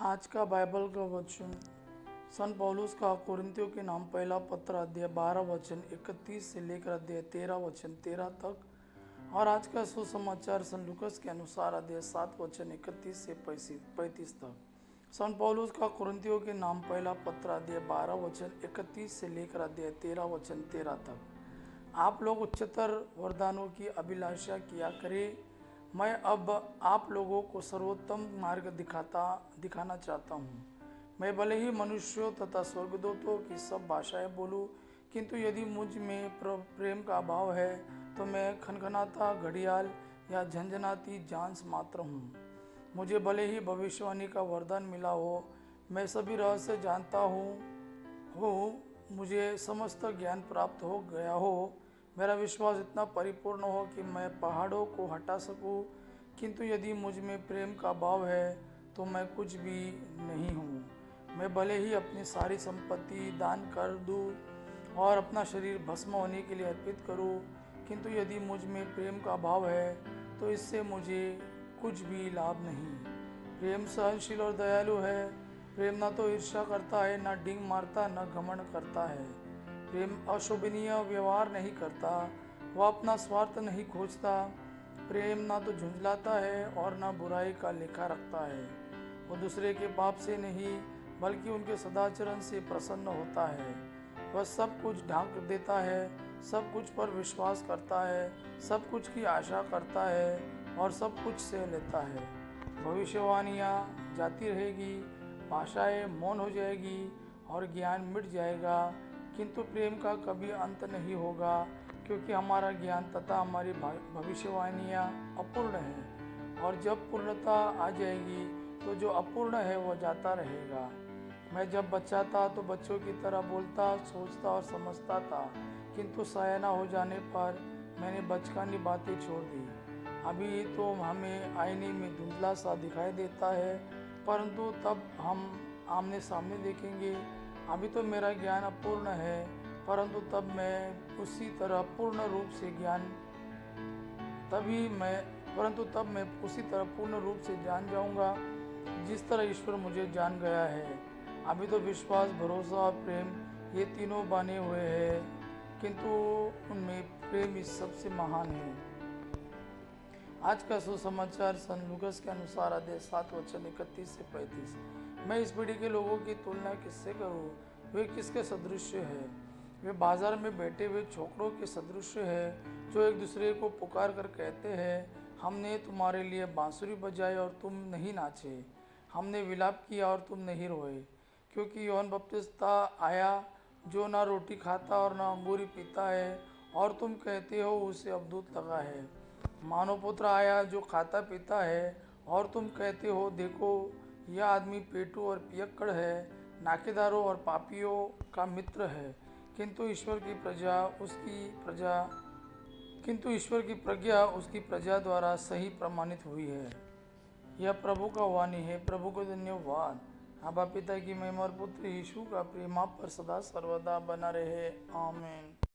आज का बाइबल का वचन सन पौलुस का कुरिन्थियों के नाम पहला पत्र अध्याय 12 वचन 31 से लेकर अध्याय 13 वचन 13 तक, और आज का सुसमाचार सन लूकस के अनुसार अध्याय 7 वचन 31 से 35 तक। सन पौलुस का कुरिन्थियों के नाम पहला पत्र अध्याय 12 वचन 31 से लेकर अध्याय 13 वचन 13 तक। आप लोग उच्चतर वरदानों की अभिलाषा किया करें। मैं अब आप लोगों को सर्वोत्तम मार्ग दिखाना चाहता हूँ। मैं भले ही मनुष्यों तथा स्वर्गदूतों की सब भाषाएं बोलूँ, किंतु यदि मुझ में प्रेम का अभाव है तो मैं खनखनाता घड़ियाल या झंझनाती झांझ मात्र हूँ। मुझे भले ही भविष्यवाणी का वरदान मिला हो, मैं सभी रहस्य जानता हूँ, मुझे समस्त ज्ञान प्राप्त हो गया हो, मेरा विश्वास इतना परिपूर्ण हो कि मैं पहाड़ों को हटा सकूं, किंतु यदि मुझ में प्रेम का अभाव है तो मैं कुछ भी नहीं हूँ। मैं भले ही अपनी सारी संपत्ति दान कर दूं और अपना शरीर भस्म होने के लिए अर्पित करूं, किंतु यदि मुझ में प्रेम का अभाव है तो इससे मुझे कुछ भी लाभ नहीं। प्रेम सहनशील और दयालु है। प्रेम न तो ईर्ष्या करता है, न डींग मारता, न घमंड करता है। प्रेम अशोभनीय व्यवहार नहीं करता, वह अपना स्वार्थ नहीं खोजता। प्रेम ना तो झुंझलाता है और ना बुराई का लेखा रखता है। वह दूसरे के पाप से नहीं बल्कि उनके सदाचरण से प्रसन्न होता है। वह सब कुछ ढांक देता है, सब कुछ पर विश्वास करता है, सब कुछ की आशा करता है और सब कुछ सह लेता है। भविष्यवाणियाँ जाती रहेगी, भाषाएं मौन हो जाएगी और ज्ञान मिट जाएगा, किंतु प्रेम का कभी अंत नहीं होगा, क्योंकि हमारा ज्ञान तथा हमारी भविष्यवाणियाँ अपूर्ण हैं, और जब पूर्णता आ जाएगी तो जो अपूर्ण है वह जाता रहेगा। मैं जब बच्चा था तो बच्चों की तरह बोलता, सोचता और समझता था, किंतु सयाना हो जाने पर मैंने बचकानी बातें छोड़ दी। अभी तो हमें आईने में धुंधला सा दिखाई देता है, परंतु तब हम आमने सामने देखेंगे। अभी तो मेरा ज्ञान अपूर्ण है, परंतु तब मैं उसी तरह पूर्ण रूप से जान जाऊंगा जिस तरह ईश्वर मुझे जान गया है। अभी तो विश्वास, भरोसा और प्रेम ये तीनों बने हुए हैं, किंतु उनमें प्रेम ही सबसे महान है। आज का सुसमाचार सन लूकस के अनुसार अध्याय 7 वचन 31 से 35। मैं इस पीढ़ी के लोगों की तुलना किससे करूं? वे किसके सदृश्य है? वे बाजार में बैठे हुए छोकरों के सदृश्य है, जो एक दूसरे को पुकार कर कहते हैं, हमने तुम्हारे लिए बांसुरी बजाई और तुम नहीं नाचे, हमने विलाप किया और तुम नहीं रोए। क्योंकि यूहन्ना बपतिस्ता आया जो ना रोटी खाता और ना अंगूरी पीता है, और तुम कहते हो उसे अबदूत लगा है। मानव पुत्र आया जो खाता पीता है, और तुम कहते हो देखो यह आदमी पेटू और पियक्कड़ है, नाकेदारों और पापियों का मित्र है। किंतु ईश्वर की प्रज्ञा उसकी प्रजा द्वारा सही प्रमाणित हुई है। यह प्रभु का वाणी है। प्रभु को धन्यवाद। आबा पिता की महिमा और पुत्र यीशु का प्रेम आप पर सदा सर्वदा बना रहे। आमीन।